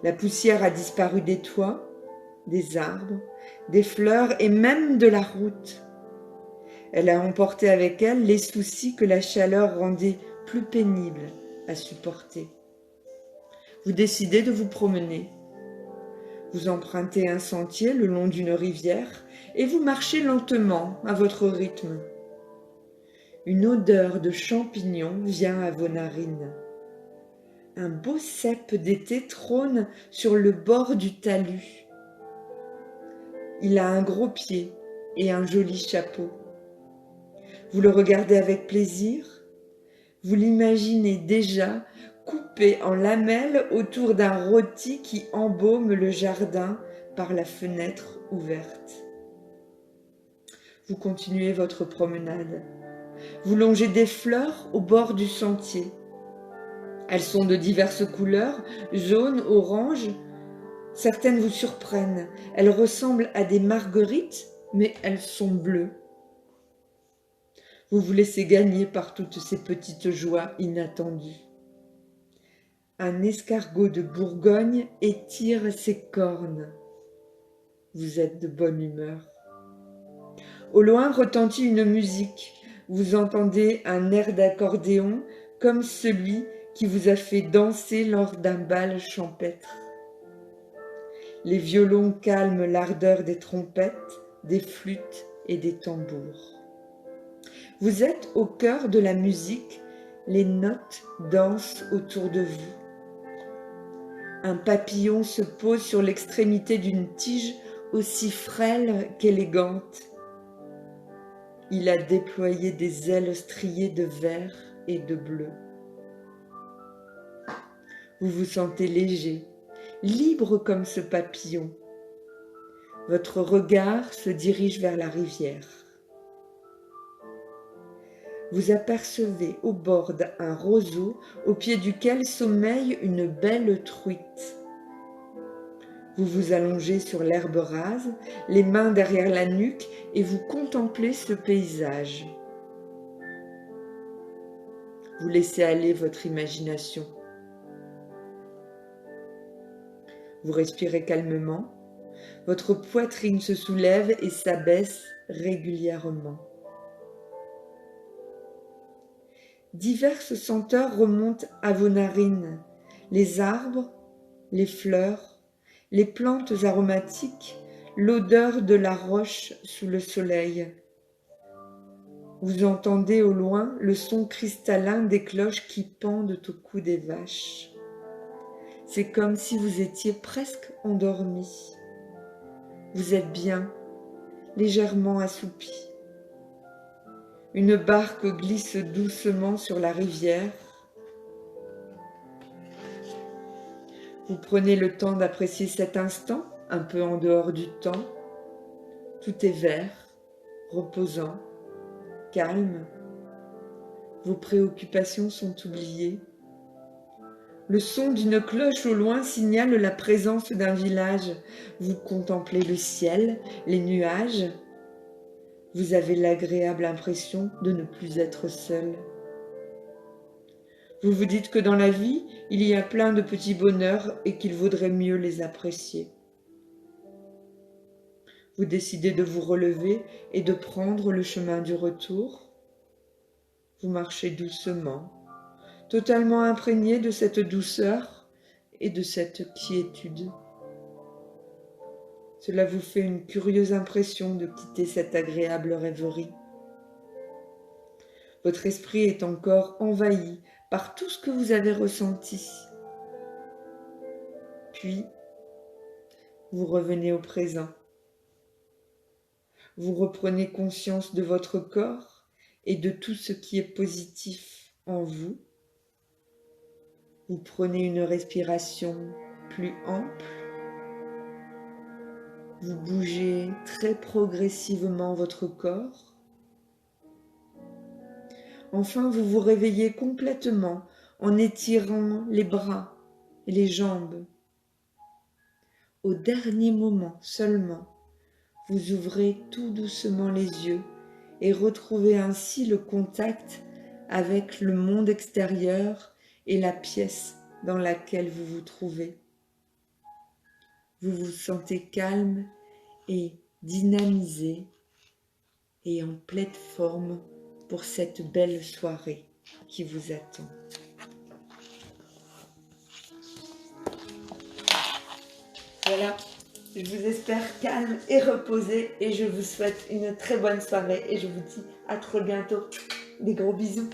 La poussière a disparu des toits, des arbres, des fleurs et même de la route. Elle a emporté avec elle les soucis que la chaleur rendait plus pénibles à supporter. Vous décidez de vous promener. Vous empruntez un sentier le long d'une rivière et vous marchez lentement à votre rythme. Une odeur de champignons vient à vos narines. Un beau cep d'été trône sur le bord du talus. Il a un gros pied et un joli chapeau. Vous le regardez avec plaisir. Vous l'imaginez déjà coupé en lamelles autour d'un rôti qui embaume le jardin par la fenêtre ouverte. Vous continuez votre promenade. Vous longez des fleurs au bord du sentier. Elles sont de diverses couleurs, jaune, orange. Certaines vous surprennent. Elles ressemblent à des marguerites, mais elles sont bleues. Vous vous laissez gagner par toutes ces petites joies inattendues. Un escargot de Bourgogne étire ses cornes. Vous êtes de bonne humeur. Au loin retentit une musique. Vous entendez un air d'accordéon comme celui qui vous a fait danser lors d'un bal champêtre. Les violons calment l'ardeur des trompettes, des flûtes et des tambours. Vous êtes au cœur de la musique, les notes dansent autour de vous. Un papillon se pose sur l'extrémité d'une tige aussi frêle qu'élégante. Il a déployé des ailes striées de vert et de bleu. Vous vous sentez léger, libre comme ce papillon. Votre regard se dirige vers la rivière. Vous apercevez au bord un roseau au pied duquel sommeille une belle truite. Vous vous allongez sur l'herbe rase, les mains derrière la nuque et vous contemplez ce paysage. Vous laissez aller votre imagination. Vous respirez calmement, votre poitrine se soulève et s'abaisse régulièrement. Diverses senteurs remontent à vos narines, les arbres, les fleurs, les plantes aromatiques, l'odeur de la roche sous le soleil. Vous entendez au loin le son cristallin des cloches qui pendent au cou des vaches. C'est comme si vous étiez presque endormi. Vous êtes bien, légèrement assoupi. Une barque glisse doucement sur la rivière. Vous prenez le temps d'apprécier cet instant, un peu en dehors du temps. Tout est vert, reposant, calme. Vos préoccupations sont oubliées. Le son d'une cloche au loin signale la présence d'un village. Vous contemplez le ciel, les nuages. Vous avez l'agréable impression de ne plus être seul. Vous vous dites que dans la vie, il y a plein de petits bonheurs et qu'il vaudrait mieux les apprécier. Vous décidez de vous relever et de prendre le chemin du retour. Vous marchez doucement, totalement imprégné de cette douceur et de cette quiétude. Cela vous fait une curieuse impression de quitter cette agréable rêverie. Votre esprit est encore envahi par tout ce que vous avez ressenti. Puis, vous revenez au présent. Vous reprenez conscience de votre corps et de tout ce qui est positif en vous. Vous prenez une respiration plus ample. Vous bougez très progressivement votre corps. Enfin, vous vous réveillez complètement en étirant les bras et les jambes. Au dernier moment seulement, vous ouvrez tout doucement les yeux et retrouvez ainsi le contact avec le monde extérieur et la pièce dans laquelle vous vous trouvez. vous vous sentez calme et dynamisé et en pleine forme pour cette belle soirée qui vous attend. Voilà, je vous espère calme et reposé et je vous souhaite une très bonne soirée et je vous dis à très bientôt. Des gros bisous.